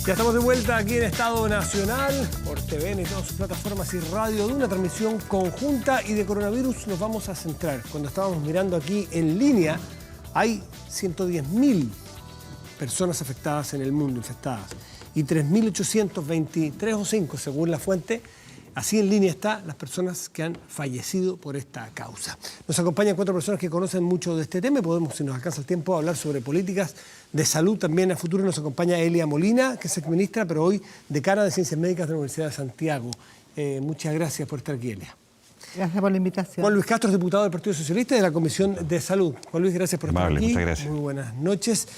Ya estamos de vuelta aquí en Estado Nacional, por TVN y todas sus plataformas y radio, de una transmisión conjunta, y de coronavirus nos vamos a centrar. Cuando estábamos mirando aquí en línea, hay 110.000 personas afectadas en el mundo, infectadas, y 3.823 o 5, según la fuente. Así en línea están las personas que han fallecido por esta causa. Nos acompañan 4 personas que conocen mucho de este tema y podemos, si nos alcanza el tiempo, hablar sobre políticas de salud también a futuro. Nos acompaña Elia Molina, que es exministra, pero hoy decana de Ciencias Médicas de la Universidad de Santiago. Muchas gracias por estar aquí, Elia. Gracias por la invitación. Juan Luis Castro es diputado del Partido Socialista y de la Comisión de Salud. Juan Luis, gracias por estar aquí. Muchas gracias. Muy buenas noches.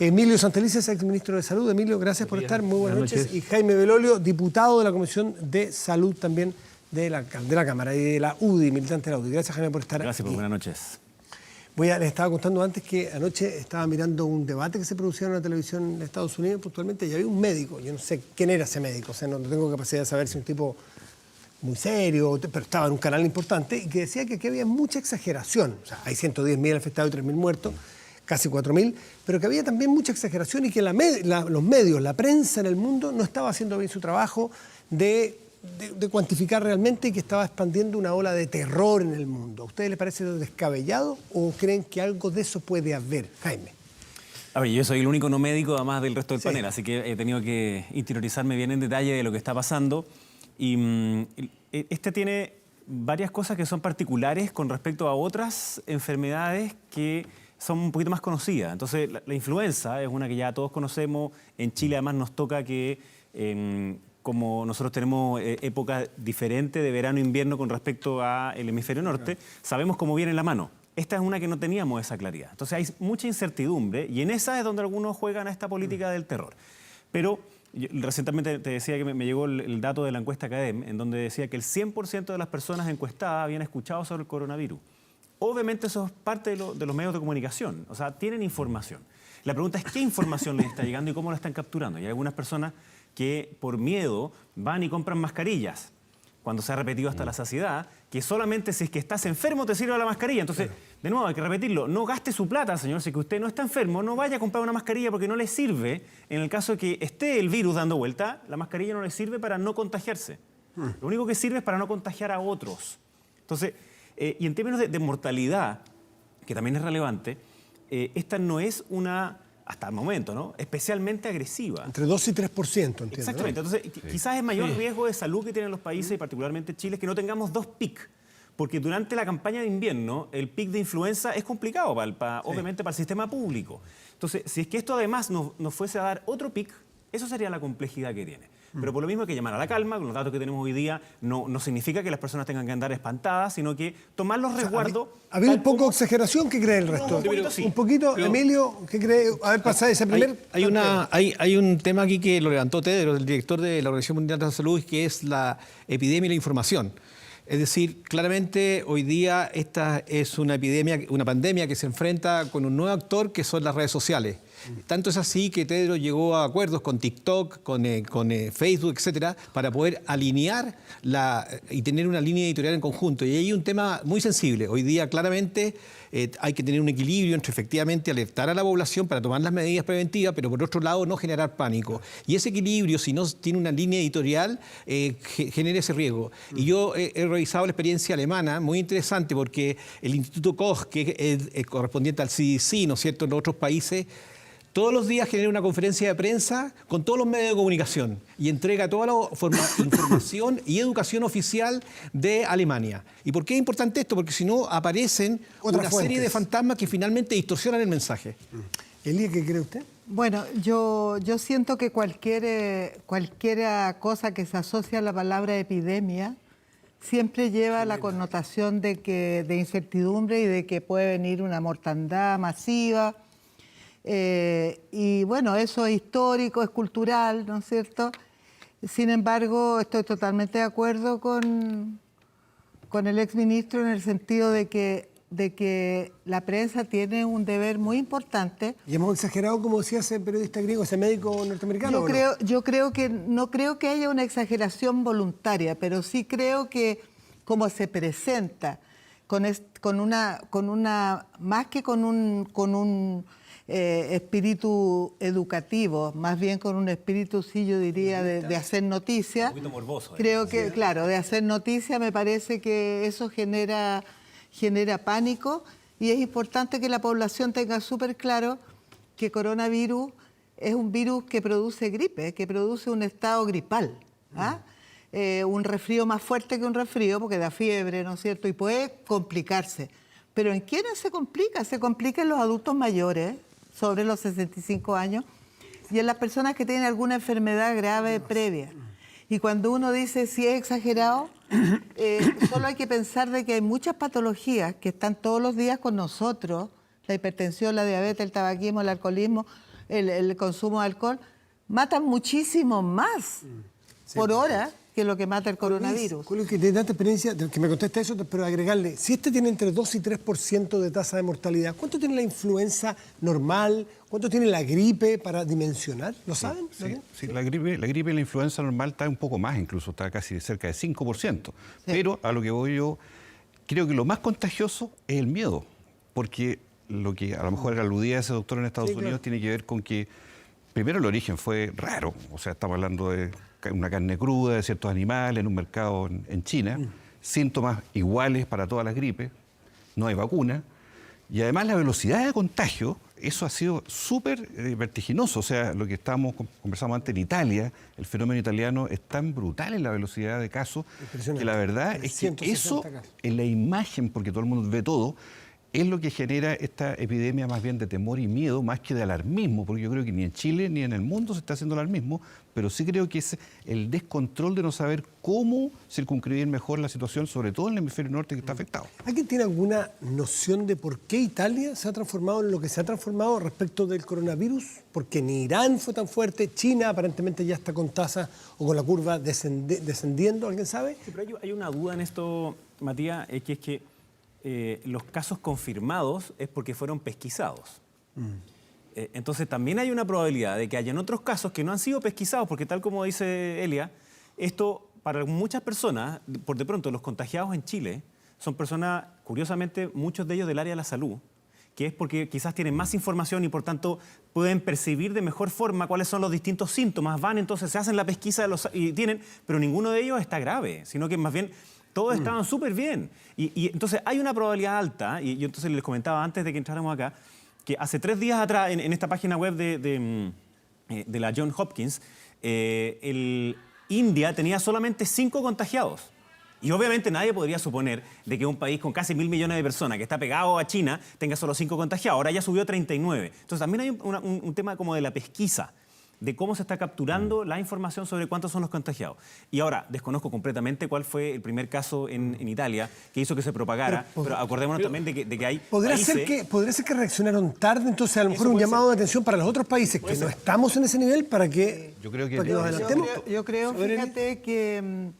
Emilio Santelices, exministro de Salud. Emilio, gracias por estar. Muy buenas noches. Y Jaime Belolio, diputado de la Comisión de Salud también de la Cámara y de la UDI, militante de la UDI. Gracias, Jaime, por estar aquí. Gracias, buenas noches. Les estaba contando antes que anoche estaba mirando un debate que se producía en la televisión de Estados Unidos puntualmente, y había un médico. Yo no sé quién era ese médico, o sea, no tengo capacidad de saber si un tipo muy serio, pero estaba en un canal importante, y que decía que aquí había mucha exageración. O sea, hay 110.000 afectados y 3.000 muertos, casi 4.000, pero que había también mucha exageración y que los medios, la prensa en el mundo, no estaba haciendo bien su trabajo de cuantificar realmente, y que estaba expandiendo una ola de terror en el mundo. ¿A ustedes les parece descabellado o creen que algo de eso puede haber? Jaime. A ver, yo soy el único no médico, además del resto del panel, así que he tenido que interiorizarme bien en detalle de lo que está pasando. Y este tiene varias cosas que son particulares con respecto a otras enfermedades que son un poquito más conocidas. Entonces, la influenza es una que ya todos conocemos. En Chile, además, nos toca que, como nosotros tenemos épocas diferentes de verano e invierno con respecto al hemisferio norte, sabemos cómo viene la mano. Esta es una que no teníamos esa claridad. Entonces, hay mucha incertidumbre, y en esa es donde algunos juegan a esta política del terror. Pero recientemente te decía que me llegó el dato de la encuesta Academ, en donde decía que el 100% de las personas encuestadas habían escuchado sobre el coronavirus. Obviamente eso es parte de los medios de comunicación, o sea, tienen información. La pregunta es qué información les está llegando y cómo la están capturando. Y hay algunas personas que por miedo van y compran mascarillas, cuando se ha repetido hasta la saciedad, que solamente si es que estás enfermo te sirve la mascarilla. Entonces, de nuevo, hay que repetirlo, no gaste su plata, señor. Si es que usted no está enfermo, no vaya a comprar una mascarilla porque no le sirve. En el caso de que esté el virus dando vuelta, la mascarilla no le sirve para no contagiarse. Lo único que sirve es para no contagiar a otros. Entonces, y en términos de mortalidad, que también es relevante, esta no es una, hasta el momento, ¿no?, especialmente agresiva. Entre 2 y 3%, entiendo. Exactamente. ¿no? Entonces, quizás el mayor riesgo de salud que tienen los países, y particularmente Chile, es que no tengamos 2 picos. Porque durante la campaña de invierno, el pic de influenza es complicado, obviamente, para el sistema público. Entonces, si es que esto además nos fuese a dar otro pic, eso sería la complejidad que tiene. Pero por lo mismo hay que llamar a la calma. Con los datos que tenemos hoy día, no significa que las personas tengan que andar espantadas, sino que tomar los resguardos. ¿Ha habido un poco de exageración? ¿Qué cree el resto? Un poquito sí. Un poquito, pero, Emilio, ¿qué cree haber pasado ese primer? Hay un tema aquí que lo levantó Tedros, el director de la Organización Mundial de la Salud, que es la epidemia y la información. Es decir, claramente hoy día esta es una epidemia, una pandemia que se enfrenta con un nuevo actor, que son las redes sociales. Tanto es así que Tedros llegó a acuerdos con TikTok, con Facebook, etcétera, para poder alinear y tener una línea editorial en conjunto. Y hay un tema muy sensible. Hoy día, claramente, hay que tener un equilibrio entre, efectivamente, alertar a la población para tomar las medidas preventivas, pero por otro lado, no generar pánico. Y ese equilibrio, si no tiene una línea editorial, genera ese riesgo. Y yo he revisado la experiencia alemana, muy interesante, porque el Instituto Koch, que es correspondiente al CDC, ¿no es cierto?, en otros países, todos los días genera una conferencia de prensa con todos los medios de comunicación y entrega toda la información y educación oficial de Alemania. ¿Y por qué es importante esto? Porque si no aparecen una serie de fantasmas que finalmente distorsionan el mensaje. Elia, ¿qué cree usted? Bueno, yo siento que cualquier cosa que se asocia a la palabra epidemia siempre lleva la connotación de incertidumbre y de que puede venir una mortandad masiva. Y bueno, eso es histórico, es cultural, ¿no es cierto? Sin embargo, estoy totalmente de acuerdo con el exministro en el sentido de que la prensa tiene un deber muy importante. ¿Y hemos exagerado, como decía ese periodista griego, ese médico norteamericano? Yo creo que no creo que haya una exageración voluntaria, pero sí creo que como se presenta, más que con un espíritu educativo, más bien con un espíritu, sí, yo diría, de hacer noticia. Un poquito morboso. Creo que, claro, de hacer noticia me parece que eso genera pánico y es importante que la población tenga súper claro que coronavirus es un virus que produce gripe, que produce un estado gripal. ¿Ah? Un resfrío más fuerte que un resfrío, porque da fiebre, ¿no es cierto? Y puede complicarse. Pero ¿en quiénes se complica? Se complica en los adultos mayores, sobre los 65 años, y en las personas que tienen alguna enfermedad grave previa. Y cuando uno dice si es exagerado, solo hay que pensar de que hay muchas patologías que están todos los días con nosotros, la hipertensión, la diabetes, el tabaquismo, el alcoholismo, el consumo de alcohol, matan muchísimo más por hora que lo que mata el coronavirus. Julio, que de tanta experiencia, que me conteste eso, pero agregarle, si este tiene entre 2 y 3% de tasa de mortalidad, ¿cuánto tiene la influenza normal? ¿Cuánto tiene la gripe para dimensionar? ¿Lo saben? Sí, la gripe y la influenza normal está un poco más, incluso está casi cerca de 5%. Sí. Pero a lo que voy yo, creo que lo más contagioso es el miedo, porque lo que a lo mejor aludía ese doctor en Estados Unidos tiene que ver con que primero el origen fue raro, o sea, estamos hablando de una carne cruda de ciertos animales en un mercado en China, síntomas iguales para todas las gripes, no hay vacuna, y además la velocidad de contagio, eso ha sido súper vertiginoso, o sea, lo que conversamos antes en Italia, el fenómeno italiano es tan brutal en la velocidad de casos, que la verdad es que eso en la imagen, porque todo el mundo ve todo, es lo que genera esta epidemia más bien de temor y miedo, más que de alarmismo, porque yo creo que ni en Chile ni en el mundo se está haciendo alarmismo, pero sí creo que es el descontrol de no saber cómo circunscribir mejor la situación, sobre todo en el hemisferio norte que está afectado. ¿Alguien tiene alguna noción de por qué Italia se ha transformado en lo que se ha transformado respecto del coronavirus? Porque ni Irán fue tan fuerte, China aparentemente ya está con tasa o con la curva descendiendo, ¿alguien sabe? Sí, pero hay una duda en esto, Matías, que es que los casos confirmados es porque fueron pesquisados. Entonces también hay una probabilidad de que hayan otros casos que no han sido pesquisados, porque tal como dice Elia, esto para muchas personas, por de pronto los contagiados en Chile, son personas, curiosamente, muchos de ellos del área de la salud, que es porque quizás tienen más información y por tanto pueden percibir de mejor forma cuáles son los distintos síntomas, van entonces, se hacen la pesquisa y tienen, pero ninguno de ellos está grave, sino que más bien todos estaban súper bien. Y entonces hay una probabilidad alta, y yo entonces les comentaba antes de que entráramos acá, que hace 3 días atrás, en esta página web de la Johns Hopkins, India tenía solamente 5 contagiados. Y obviamente nadie podría suponer de que un país con casi 1.000 millones de personas, que está pegado a China, tenga solo 5 contagiados. Ahora ya subió a 39. Entonces también hay un tema como de la pesquisa, de cómo se está capturando la información sobre cuántos son los contagiados. Y ahora, desconozco completamente cuál fue el primer caso en Italia que hizo que se propagara, pero acordémonos también de que hay ¿Podría ser que reaccionaron tarde? Entonces, a lo mejor un llamado de atención para los otros países que no estamos en ese nivel para que yo creo que nos adelantemos. Yo creo, fíjate que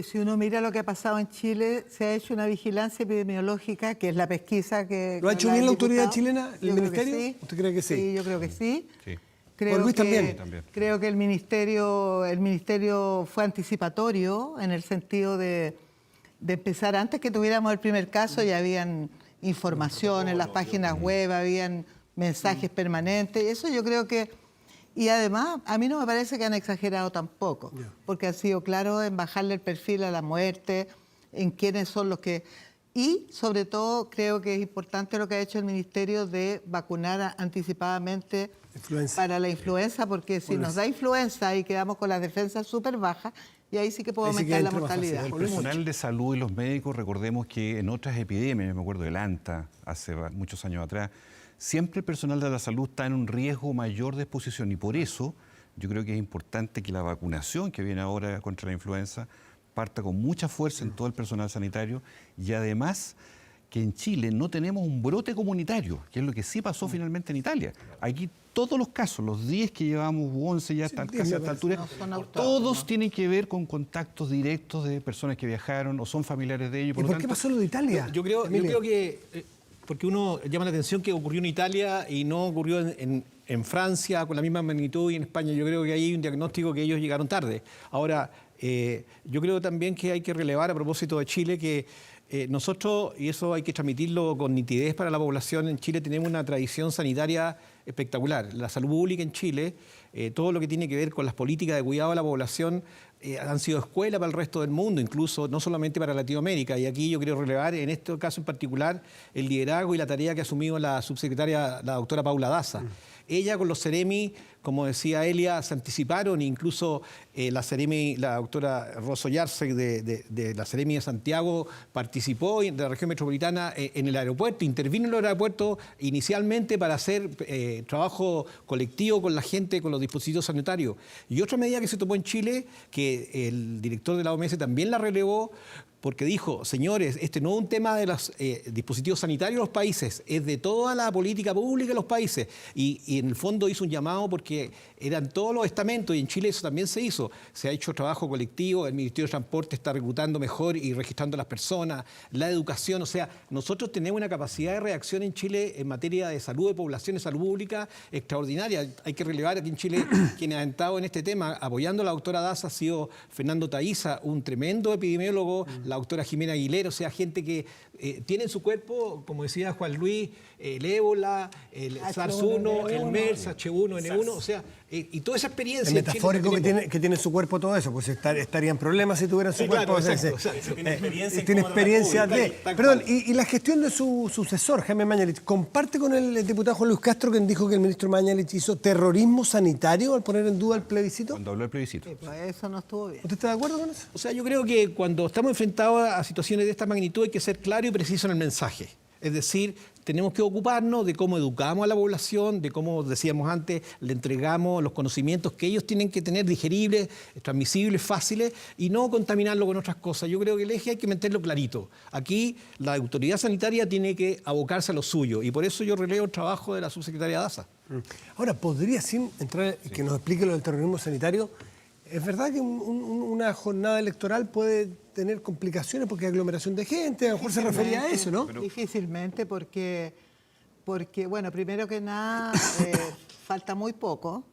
si uno mira lo que ha pasado en Chile, se ha hecho una vigilancia epidemiológica, que es la pesquisa que... ¿Lo ha hecho bien la autoridad chilena, el Yo creo que ministerio? sí. ¿Usted cree que sí? Sí, yo creo que sí. Sí. Luis también. Creo que el ministerio fue anticipatorio en el sentido de empezar antes que tuviéramos el primer caso, ya habían información en las páginas web, habían mensajes permanentes, eso yo creo que... Y además, a mí no me parece que han exagerado tampoco, porque han sido claros en bajarle el perfil a la muerte, en quiénes son los que... Y, sobre todo, creo que es importante lo que ha hecho el Ministerio de vacunar anticipadamente para la influenza, porque si nos da influenza y quedamos con las defensas súper bajas, y ahí sí que puede aumentar la mortalidad. El personal de salud y los médicos, recordemos que en otras epidemias, me acuerdo del ANTA, hace muchos años atrás, siempre el personal de la salud está en un riesgo mayor de exposición y por eso yo creo que es importante que la vacunación que viene ahora contra la influenza parta con mucha fuerza en todo el personal sanitario y además que en Chile no tenemos un brote comunitario, que es lo que sí pasó finalmente en Italia. Aquí todos los casos, los 10 que llevamos, 11 ya casi a esta altura, todos tienen que ver con contactos directos de personas que viajaron o son familiares de ellos. ¿Y por qué pasó lo de Italia? Yo creo que, porque uno llama la atención que ocurrió en Italia y no ocurrió en Francia con la misma magnitud y en España. Yo creo que ahí hay un diagnóstico que ellos llegaron tarde. Ahora, yo creo también que hay que relevar a propósito de Chile que Nosotros, y eso hay que transmitirlo con nitidez para la población, en Chile tenemos una tradición sanitaria espectacular. La salud pública en Chile, todo lo que tiene que ver con las políticas de cuidado de la población, han sido escuela para el resto del mundo, incluso no solamente para Latinoamérica. Y aquí yo quiero relevar, en este caso en particular, el liderazgo y la tarea que ha asumido la subsecretaria, la doctora Paula Daza. Ella con los Ceremi, como decía Elia, se anticiparon, incluso la Ceremi, la doctora Rosso Yarse de la Ceremi de Santiago participó de la región metropolitana en el aeropuerto, intervino en el aeropuerto inicialmente para hacer trabajo colectivo con la gente, con los dispositivos sanitarios. Y otra medida que se tomó en Chile, que el director de la OMS también la relevó, porque dijo, señores, este no es un tema de los dispositivos sanitarios de los países, es de toda la política pública de los países. Y en el fondo hizo un llamado porque eran todos los estamentos, y en Chile eso también se hizo. Se ha hecho trabajo colectivo, el Ministerio de Transporte está reclutando mejor y registrando a las personas, la educación. O sea, nosotros tenemos una capacidad de reacción en Chile en materia de salud de población, de salud pública, extraordinaria. Hay que relevar aquí en Chile quienes han estado en este tema, apoyando a la doctora Daza, ha sido Fernando Taiza, un tremendo epidemiólogo, la doctora Jimena Aguilera, o sea, gente que tiene en su cuerpo, como decía Juan Luis, el ébola, el SARS-1, el MERS, H1N1, o sea, y toda esa experiencia. Es metafórico que tiene en su cuerpo todo eso, pues estaría en problemas si tuviera en su cuerpo. Claro, exacto. Tiene experiencia de... Perdón, y la gestión de su sucesor, Jaime Mañalich, ¿comparte con el diputado Juan Luis Castro, quien dijo que el ministro Mañalich hizo terrorismo sanitario al poner en duda el plebiscito? Cuando habló del plebiscito. Sí, pues eso no estuvo bien. ¿Usted está de acuerdo con eso? O sea, yo creo que cuando estamos enfrentados a situaciones de esta magnitud hay que ser claro y preciso en el mensaje. Es decir, tenemos que ocuparnos de cómo educamos a la población, de cómo, decíamos antes, le entregamos los conocimientos que ellos tienen que tener digeribles, transmisibles, fáciles, y no contaminarlo con otras cosas. Yo creo que el eje hay que meterlo clarito. Aquí la autoridad sanitaria tiene que abocarse a lo suyo, y por eso yo releo el trabajo de la subsecretaria Daza. Ahora, ¿podría, sin entrar, que nos explique lo del terrorismo sanitario, es verdad que una jornada electoral puede tener complicaciones porque hay aglomeración de gente? A lo mejor se refería a eso, ¿no? Difícilmente porque bueno, primero que nada, falta muy poco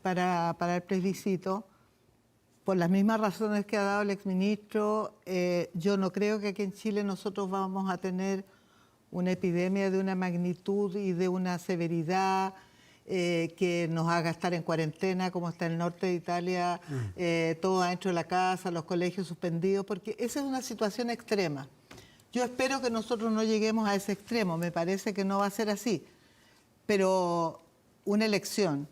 para el plebiscito. Por las mismas razones que ha dado el exministro, yo no creo que aquí en Chile nosotros vamos a tener una epidemia de una magnitud y de una severidad que nos haga estar en cuarentena, como está en el norte de Italia, todo adentro de la casa, los colegios suspendidos, porque esa es una situación extrema. Yo espero que nosotros no lleguemos a ese extremo, me parece que no va a ser así, pero una elección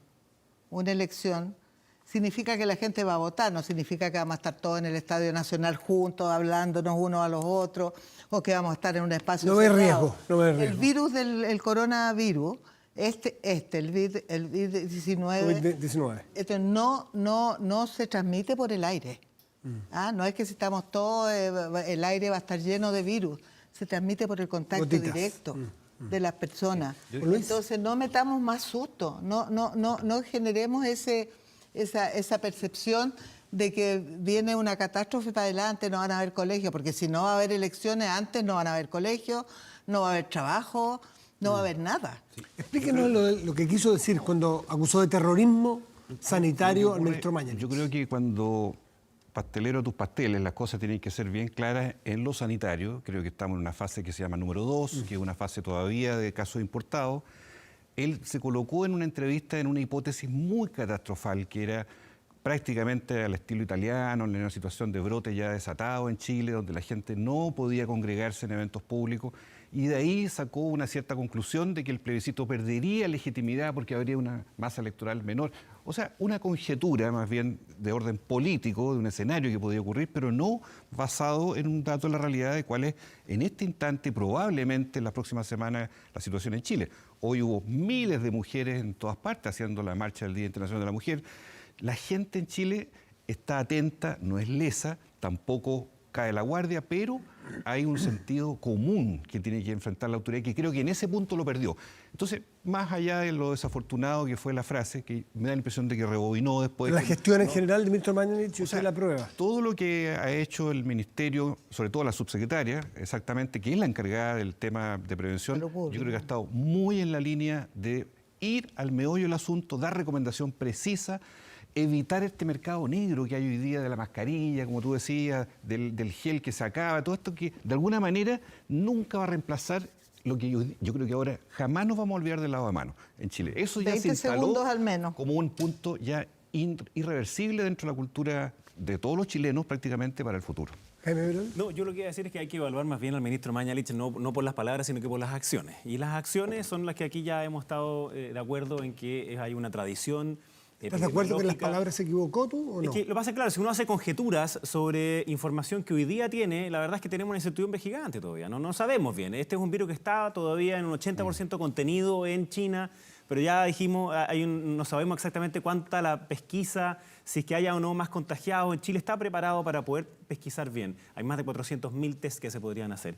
significa que la gente va a votar, no significa que vamos a estar todos en el Estadio Nacional juntos, hablándonos unos a los otros, o que vamos a estar en un espacio cerrado. No ve riesgo. El virus del coronavirus, el COVID-19, no se transmite por el aire. No es que si estamos todos, el aire va a estar lleno de virus, se transmite por el contacto directo de las personas. Entonces no metamos más susto, no generemos esa percepción de que viene una catástrofe para adelante, no van a haber colegios, porque si no va a haber elecciones antes, no van a haber colegios, no va a haber trabajo, no va a haber nada. Sí. Explíquenos lo que quiso decir cuando acusó de terrorismo sanitario al ministro Mañalich. Yo creo que cuando pastelero tus pasteles, las cosas tienen que ser bien claras en lo sanitario. Creo que estamos en una fase que se llama número 2, que es una fase todavía de casos importados. Él se colocó en una entrevista en una hipótesis muy catastrofal, que era prácticamente al estilo italiano, en una situación de brote ya desatado en Chile, donde la gente no podía congregarse en eventos públicos, y de ahí sacó una cierta conclusión de que el plebiscito perdería legitimidad porque habría una masa electoral menor. O sea, una conjetura más bien de orden político, de un escenario que podía ocurrir, pero no basado en un dato de la realidad de cuál es en este instante y probablemente en las próximas semanas la situación en Chile. Hoy hubo miles de mujeres en todas partes haciendo la marcha del Día Internacional de la Mujer. La gente en Chile está atenta, no es lesa, tampoco cae la guardia, pero hay un sentido común que tiene que enfrentar la autoridad, que creo que en ese punto lo perdió. Entonces, más allá de lo desafortunado que fue la frase, que me da la impresión de que rebobinó después... La gestión en general del ministro Mañalich, usted la prueba. Todo lo que ha hecho el ministerio, sobre todo la subsecretaria, exactamente, que es la encargada del tema de prevención, yo creo que ha estado muy en la línea de ir al meollo del asunto, dar recomendación precisa evitar este mercado negro que hay hoy día de la mascarilla, como tú decías, del gel que se acaba, todo esto que de alguna manera nunca va a reemplazar lo que yo creo que ahora jamás nos vamos a olvidar del lavado de manos en Chile. Eso ya 20 se instaló segundos al menos. como un punto ya irreversible dentro de la cultura de todos los chilenos prácticamente para el futuro. Jaime Verón. No, yo lo que iba a decir es que hay que evaluar más bien al ministro Mañalich no por las palabras, sino que por las acciones. Y las acciones son las que aquí ya hemos estado de acuerdo en que hay una tradición. ¿Estás de acuerdo que en las epidemiológica. palabras se equivocó tú o no? Es que lo que pasa es claro, si uno hace conjeturas sobre información que hoy día tiene, la verdad es que tenemos una incertidumbre gigante todavía. No sabemos bien. Este es un virus que está todavía en un 80% contenido en China, pero ya dijimos, no sabemos exactamente cuánta la pesquisa, si es que haya o no más contagiados. En Chile está preparado para poder pesquisar bien. Hay más de 400.000 test que se podrían hacer.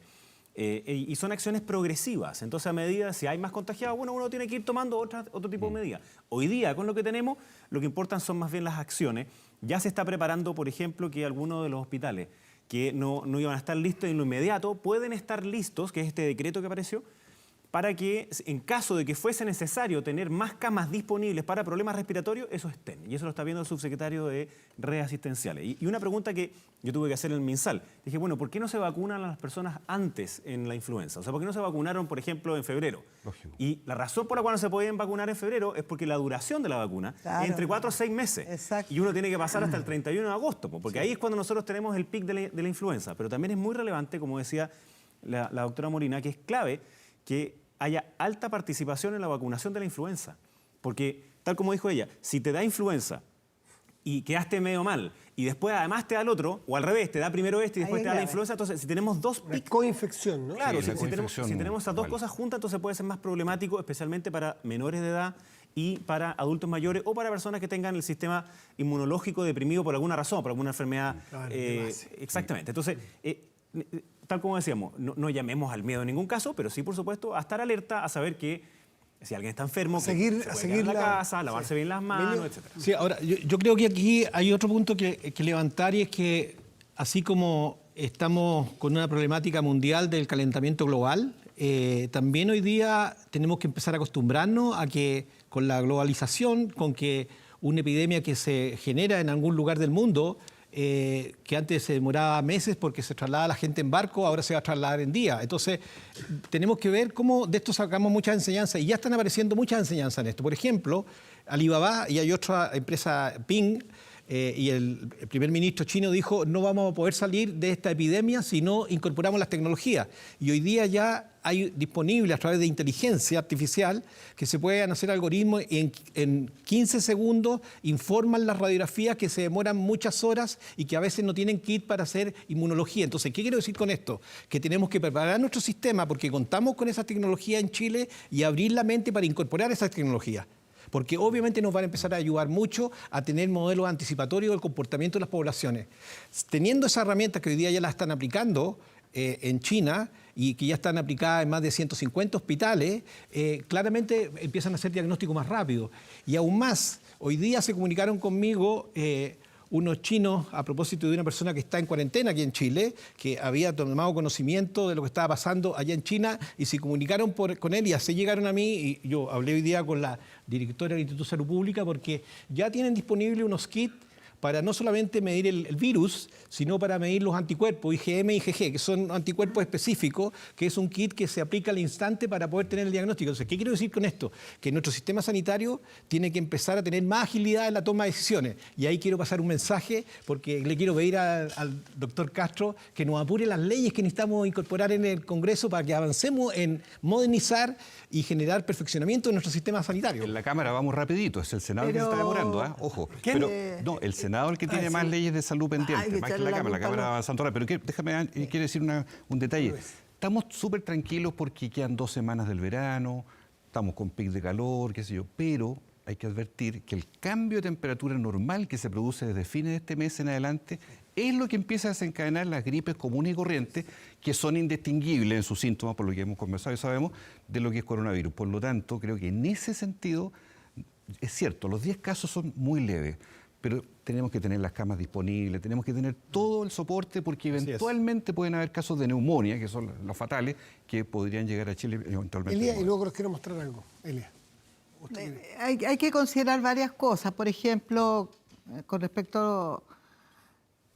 Y son acciones progresivas. Entonces, a medida, si hay más contagiados, bueno, uno tiene que ir tomando otro tipo de medidas. Hoy día, con lo que tenemos, lo que importan son más bien las acciones. Ya se está preparando, por ejemplo, que algunos de los hospitales que no iban a estar listos en lo inmediato, pueden estar listos, que es este decreto que apareció, para que en caso de que fuese necesario tener más camas disponibles para problemas respiratorios, eso estén. Y eso lo está viendo el subsecretario de Redes Asistenciales. Y una pregunta que yo tuve que hacer en el MinSal. Dije, bueno, ¿por qué no se vacunan a las personas antes en la influenza? O sea, ¿por qué no se vacunaron, por ejemplo, en febrero? Lógico. Y la razón por la cual no se podían vacunar en febrero es porque la duración de la vacuna es entre 4 a 6 meses. Exacto. Y uno tiene que pasar hasta el 31 de agosto, porque ahí es cuando nosotros tenemos el pic de la influenza. Pero también es muy relevante, como decía la doctora Molina, que es clave que haya alta participación en la vacunación de la influenza. Porque, tal como dijo ella, si te da influenza y quedaste medio mal, y después además te da el otro, o al revés, te da primero este y después Ahí te da la grave. influenza, entonces si tenemos dos Una picos... coinfección, ¿no? Claro, Sí, la si tenemos coinfección esas dos igual. cosas juntas, entonces puede ser más problemático, especialmente para menores de edad y para adultos mayores o para personas que tengan el sistema inmunológico deprimido por alguna razón, por alguna enfermedad. Claro, de base. Exactamente. Entonces, tal como decíamos, no llamemos al miedo en ningún caso, pero sí, por supuesto, a estar alerta, a saber que si alguien está enfermo, que seguir- se a puede seguir quedar en la la- casa, lavarse bien las manos, Emilio. etcétera. Sí, ahora, yo creo que aquí hay otro punto que levantar y es que así como estamos con una problemática mundial del calentamiento global, también hoy día tenemos que empezar a acostumbrarnos a que con la globalización, con que una epidemia que se genera en algún lugar del mundo, que antes se demoraba meses porque se trasladaba la gente en barco, ahora se va a trasladar en día. Entonces, tenemos que ver cómo de esto sacamos muchas enseñanzas y ya están apareciendo muchas enseñanzas en esto. Por ejemplo, Alibaba y hay otra empresa, Ping, y el primer ministro chino dijo, no vamos a poder salir de esta epidemia si no incorporamos las tecnologías. Y hoy día ya hay disponible a través de inteligencia artificial que se pueden hacer algoritmos y en 15 segundos informan las radiografías que se demoran muchas horas y que a veces no tienen kit para hacer inmunología. Entonces, ¿qué quiero decir con esto? Que tenemos que preparar nuestro sistema porque contamos con esa tecnología en Chile y abrir la mente para incorporar esas tecnologías. Porque obviamente nos van a empezar a ayudar mucho a tener modelos anticipatorios del comportamiento de las poblaciones. Teniendo esas herramientas que hoy día ya las están aplicando en China y que ya están aplicadas en más de 150 hospitales, claramente empiezan a hacer diagnósticos más rápidos. Y aún más, hoy día se comunicaron conmigo unos chinos a propósito de una persona que está en cuarentena aquí en Chile, que había tomado conocimiento de lo que estaba pasando allá en China y se comunicaron con él y así llegaron a mí y yo hablé hoy día con la directora del Instituto de Salud Pública porque ya tienen disponibles unos kits para no solamente medir el virus, sino para medir los anticuerpos, IgM y IgG, que son anticuerpos específicos, que es un kit que se aplica al instante para poder tener el diagnóstico. Entonces, ¿qué quiero decir con esto? Que nuestro sistema sanitario tiene que empezar a tener más agilidad en la toma de decisiones. Y ahí quiero pasar un mensaje, porque le quiero pedir al doctor Castro que nos apure las leyes que necesitamos incorporar en el Congreso para que avancemos en modernizar y generar perfeccionamiento de nuestro sistema sanitario. En la Cámara vamos rapidito, es el Senado el que se está demorando, ¿ah? Ojo. ¿Quién? Pero, no, el Senado el que tiene más leyes de salud Hay pendientes, que más que echarle la la Cámara culpa va avanzando ahora. Pero déjame, quiero decir un detalle. Estamos súper tranquilos porque quedan 2 semanas del verano, estamos con pic de calor, qué sé yo, pero hay que advertir que el cambio de temperatura normal que se produce desde fines de este mes en adelante es lo que empieza a desencadenar las gripes comunes y corrientes, que son indistinguibles en sus síntomas, por lo que hemos conversado y sabemos, de lo que es coronavirus. Por lo tanto, creo que en ese sentido, es cierto, los 10 casos son muy leves, pero tenemos que tener las camas disponibles, tenemos que tener todo el soporte, porque eventualmente pueden haber casos de neumonía, que son los fatales, que podrían llegar a Chile eventualmente. Elías, y luego les quiero mostrar algo. Elías. Hay que considerar varias cosas. Por ejemplo, con respecto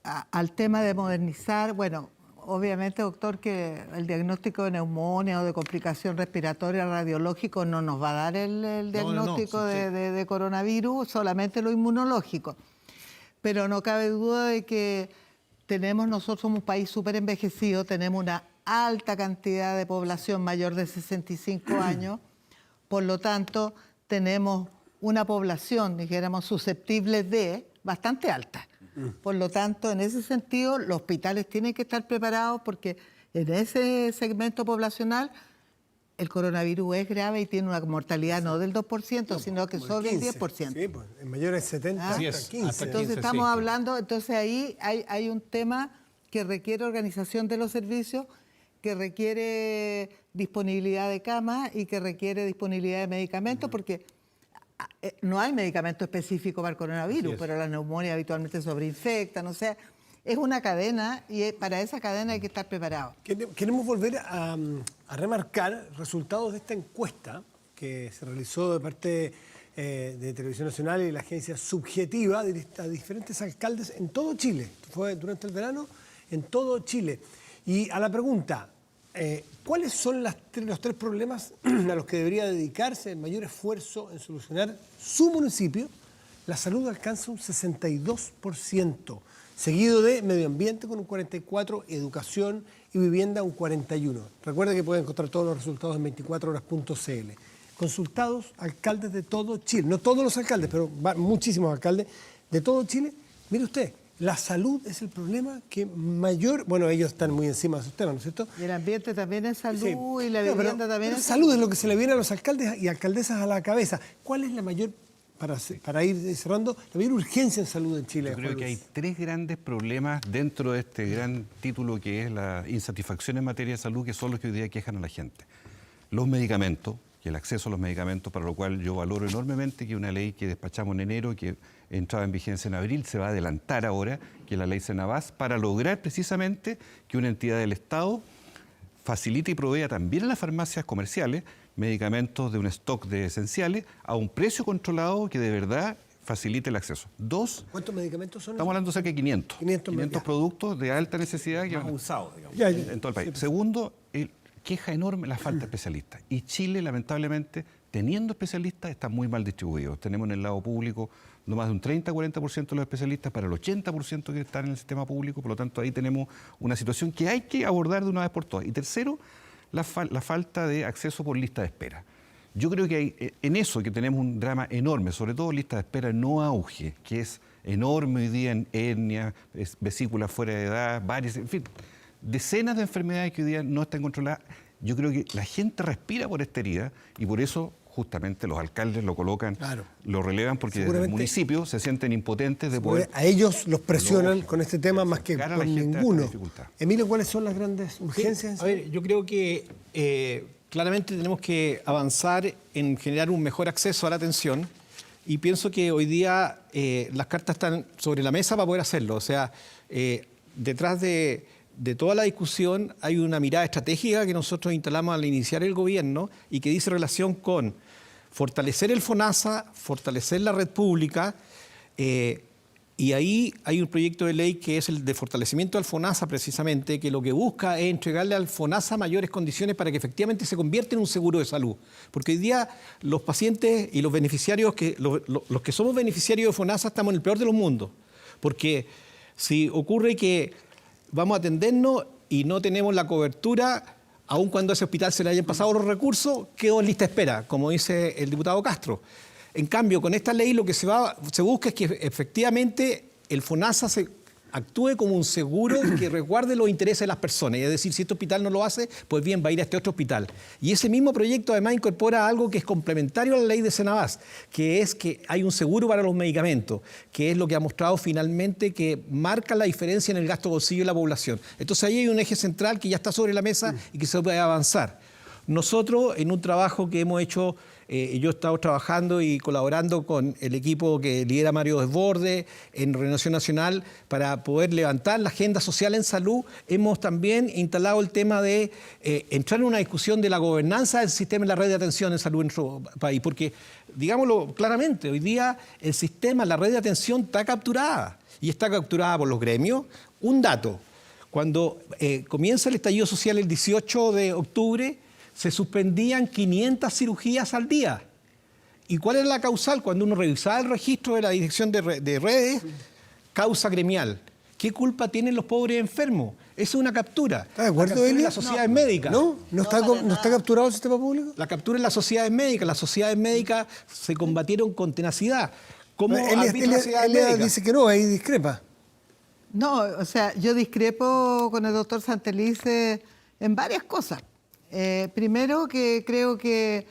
al tema de modernizar, bueno, obviamente, doctor, que el diagnóstico de neumonía o de complicación respiratoria radiológico no nos va a dar el diagnóstico de coronavirus, solamente lo inmunológico. Pero no cabe duda de que nosotros somos un país súper envejecido, tenemos una alta cantidad de población mayor de 65 años, por lo tanto, tenemos una población, dijéramos, susceptible de bastante alta. Por lo tanto, en ese sentido, los hospitales tienen que estar preparados porque en ese segmento poblacional el coronavirus es grave y tiene una mortalidad no del 2%, sino que sobre el 10%. Sí, pues, en mayores de 70 hasta 15. Entonces estamos hablando, entonces ahí hay un tema que requiere organización de los servicios, que requiere disponibilidad de camas y que requiere disponibilidad de medicamentos, porque no hay medicamento específico para el coronavirus, pero la neumonía habitualmente sobreinfectan, o sea, es una cadena y para esa cadena hay que estar preparados. Queremos volver a remarcar resultados de esta encuesta que se realizó de parte de Televisión Nacional y la agencia Subjetiva a diferentes alcaldes en todo Chile. Esto fue durante el verano en todo Chile. Y a la pregunta, ¿cuáles son los tres problemas a los que debería dedicarse el mayor esfuerzo en solucionar su municipio? La salud alcanza un 62%, seguido de medio ambiente con un 44%, educación y vivienda un 41%. Recuerda que pueden encontrar todos los resultados en 24horas.cl. Consultados alcaldes de todo Chile, no todos los alcaldes, pero muchísimos alcaldes de todo Chile. Mire usted, la salud es el problema que mayor... Bueno, ellos están muy encima de sus temas, ¿no es cierto? Y el ambiente también es salud, sí. Y la vivienda también es salud. Salud es lo que se le viene a los alcaldes y alcaldesas a la cabeza. ¿Cuál es la mayor, para ir cerrando, la mayor urgencia en salud en Chile? Yo creo que hay tres grandes problemas dentro de este gran título que es la insatisfacción en materia de salud, que son los que hoy día quejan a la gente. Los medicamentos, y el acceso a los medicamentos, para lo cual yo valoro enormemente que una ley que despachamos en enero, que entraba en vigencia en abril, se va a adelantar ahora, que es la ley Senabas, para lograr precisamente que una entidad del Estado facilite y provea también a las farmacias comerciales medicamentos de un stock de esenciales a un precio controlado que de verdad facilite el acceso. ¿Cuántos medicamentos son? Estamos hablando de cerca de 500 productos de alta necesidad que más usados, digamos. En todo el país. Segundo, queja enorme la falta de especialistas. Y Chile, lamentablemente, teniendo especialistas, está muy mal distribuido. Tenemos en el lado público no más de un 30-40% de los especialistas para el 80% que están en el sistema público. Por lo tanto, ahí tenemos una situación que hay que abordar de una vez por todas. Y tercero, la falta de acceso por lista de espera. Yo creo que hay, en eso que tenemos un drama enorme, sobre todo lista de espera no auge, que es enorme hoy día en hernia, vesícula fuera de edad, varias, en fin, decenas de enfermedades que hoy día no están controladas. Yo creo que la gente respira por esta herida y por eso justamente los alcaldes lo colocan, lo relevan, porque desde el municipio se sienten impotentes de poder... A ellos los presionan con este tema más que con ninguno. Emilio, ¿cuáles son las grandes urgencias? Sí, a ver, yo creo que claramente tenemos que avanzar en generar un mejor acceso a la atención y pienso que hoy día las cartas están sobre la mesa para poder hacerlo. O sea, detrás de toda la discusión hay una mirada estratégica que nosotros instalamos al iniciar el gobierno y que dice relación con fortalecer el FONASA, fortalecer la red pública, y ahí hay un proyecto de ley que es el de fortalecimiento del FONASA precisamente, que lo que busca es entregarle al FONASA mayores condiciones para que efectivamente se convierta en un seguro de salud. Porque hoy día los pacientes y los beneficiarios, los que somos beneficiarios de FONASA estamos en el peor de los mundos. Porque si ocurre que vamos a atendernos y no tenemos la cobertura, aun cuando a ese hospital se le hayan pasado los recursos, quedó en lista de espera, como dice el diputado Castro. En cambio, con esta ley lo que se busca es que efectivamente el FONASA actúe como un seguro que resguarde los intereses de las personas. Y es decir, si este hospital no lo hace, pues bien, va a ir a este otro hospital. Y ese mismo proyecto además incorpora algo que es complementario a la ley de Senabas, que es que hay un seguro para los medicamentos, que es lo que ha mostrado finalmente que marca la diferencia en el gasto bolsillo de la población. Entonces ahí hay un eje central que ya está sobre la mesa y que se puede avanzar. Nosotros, en un trabajo que hemos hecho, yo he estado trabajando y colaborando con el equipo que lidera Mario Desbordes en Renovación Nacional para poder levantar la agenda social en salud, hemos también instalado el tema de entrar en una discusión de la gobernanza del sistema en la red de atención en salud en nuestro país, porque, digámoslo claramente, hoy día el sistema, la red de atención está capturada y está capturada por los gremios. Un dato, cuando comienza el estallido social el 18 de octubre, se suspendían 500 cirugías al día. ¿Y cuál era la causal? Cuando uno revisaba el registro de la dirección de redes, causa gremial. ¿Qué culpa tienen los pobres enfermos? Eso es una captura. ¿Está de acuerdo, Elia? Las sociedades médicas. ¿No está capturado el sistema público? La captura en las sociedades médicas. Las sociedades médicas se combatieron con tenacidad. ¿Cómo arbitra la sociedad médica? Dice que no, ahí discrepa. No, o sea, yo discrepo con el doctor Santelice en varias cosas. Primero, que creo que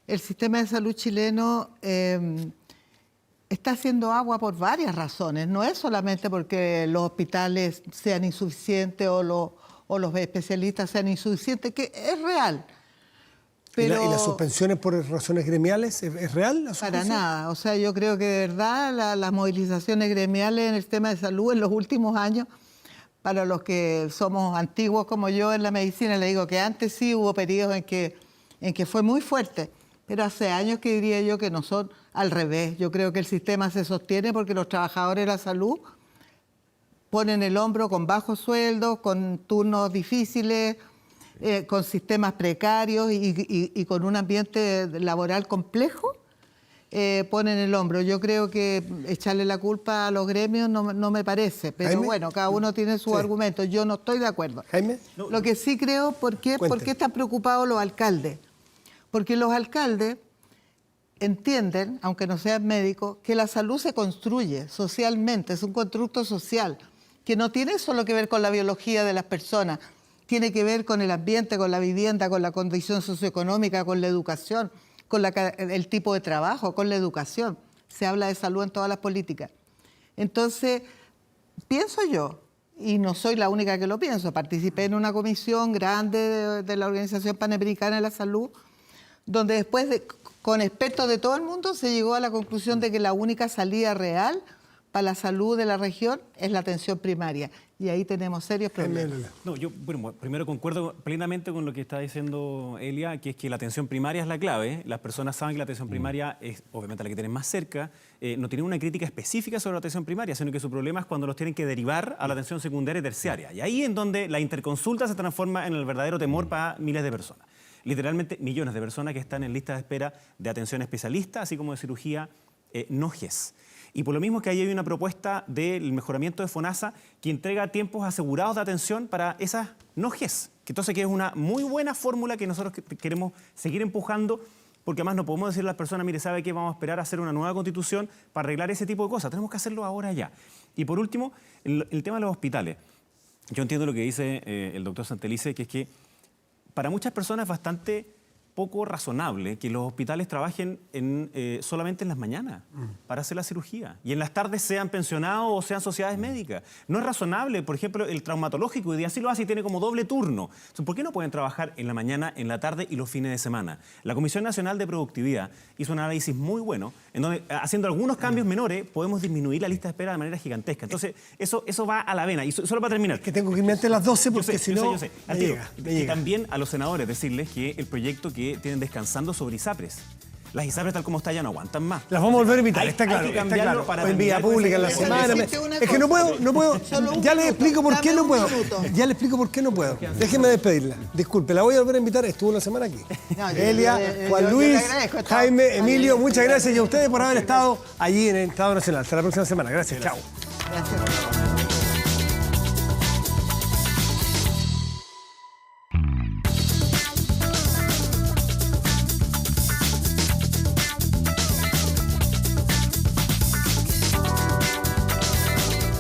el sistema de salud chileno está haciendo agua por varias razones. No es solamente porque los hospitales sean insuficientes o los especialistas sean insuficientes, que es real. Pero ¿Y las suspensiones por razones gremiales? ¿Es real la suspensión? Para nada. O sea, yo creo que de verdad las movilizaciones gremiales en el sistema de salud en los últimos años, para los que somos antiguos como yo en la medicina, le digo que antes sí hubo periodos en que fue muy fuerte, pero hace años que diría yo que no son al revés. Yo creo que el sistema se sostiene porque los trabajadores de la salud ponen el hombro con bajos sueldos, con turnos difíciles, con sistemas precarios y con un ambiente laboral complejo, ponen el hombro. Yo creo que echarle la culpa a los gremios no me parece, pero Jaime, bueno, cada uno tiene sus argumentos. Yo no estoy de acuerdo. Jaime. Lo que sí creo, ¿por qué están preocupados los alcaldes? Porque los alcaldes entienden, aunque no sean médicos, que la salud se construye socialmente, es un constructo social, que no tiene solo que ver con la biología de las personas, tiene que ver con el ambiente, con la vivienda, con la condición socioeconómica, con la educación, con el tipo de trabajo, con la educación. Se habla de salud en todas las políticas. Entonces, pienso yo, y no soy la única que lo pienso, participé en una comisión grande de la Organización Panamericana de la Salud, donde después, con expertos de todo el mundo, se llegó a la conclusión de que la única salida real para la salud de la región es la atención primaria. Y ahí tenemos serios problemas. No, yo primero concuerdo plenamente con lo que está diciendo Elia, que es que la atención primaria es la clave. Las personas saben que la atención primaria es obviamente la que tienen más cerca. No tienen una crítica específica sobre la atención primaria, sino que su problema es cuando los tienen que derivar a la atención secundaria y terciaria. Y ahí es donde la interconsulta se transforma en el verdadero temor para miles de personas. Literalmente millones de personas que están en lista de espera de atención especialista, así como de cirugía no GES. Y por lo mismo que ahí hay una propuesta del mejoramiento de FONASA que entrega tiempos asegurados de atención para esas no GES. Que entonces que es una muy buena fórmula que nosotros queremos seguir empujando, porque además no podemos decirle a las personas, mire, ¿sabe qué? Vamos a esperar a hacer una nueva constitución para arreglar ese tipo de cosas. Tenemos que hacerlo ahora ya. Y por último, el tema de los hospitales. Yo entiendo lo que dice el doctor Santelice, que es que para muchas personas es bastante poco razonable que los hospitales trabajen solamente en las mañanas para hacer la cirugía y en las tardes sean pensionados o sean sociedades médicas. No es razonable, por ejemplo, el traumatológico hoy día sí lo hace y tiene como doble turno. Entonces, ¿por qué no pueden trabajar en la mañana, en la tarde y los fines de semana? La Comisión Nacional de Productividad hizo un análisis muy bueno en donde, haciendo algunos cambios menores, podemos disminuir la lista de espera de manera gigantesca. Entonces, eso va a la vena. Y solo para terminar. Que tengo que irme antes de las 12 porque si no, yo sé. me llega. Y también a los senadores decirles que el proyecto que tienen descansando sobre ISAPRES. Las ISAPRES tal como está ya no aguantan más. Las vamos a volver a invitar, está Hay claro. que Está cambiarlo claro. para En vía terminar pública en la con ese semana. proyecto. Es que no puedo. Ya les explico por qué no puedo. Ya les explico por qué no puedo. Déjenme despedirla. Disculpe, la voy a volver a invitar. Estuvo una semana aquí. Elia, Juan Luis, Jaime, Emilio, muchas gracias. Y a ustedes por haber estado allí en el Estado Nacional. Hasta la próxima semana. Gracias. Chao. Gracias.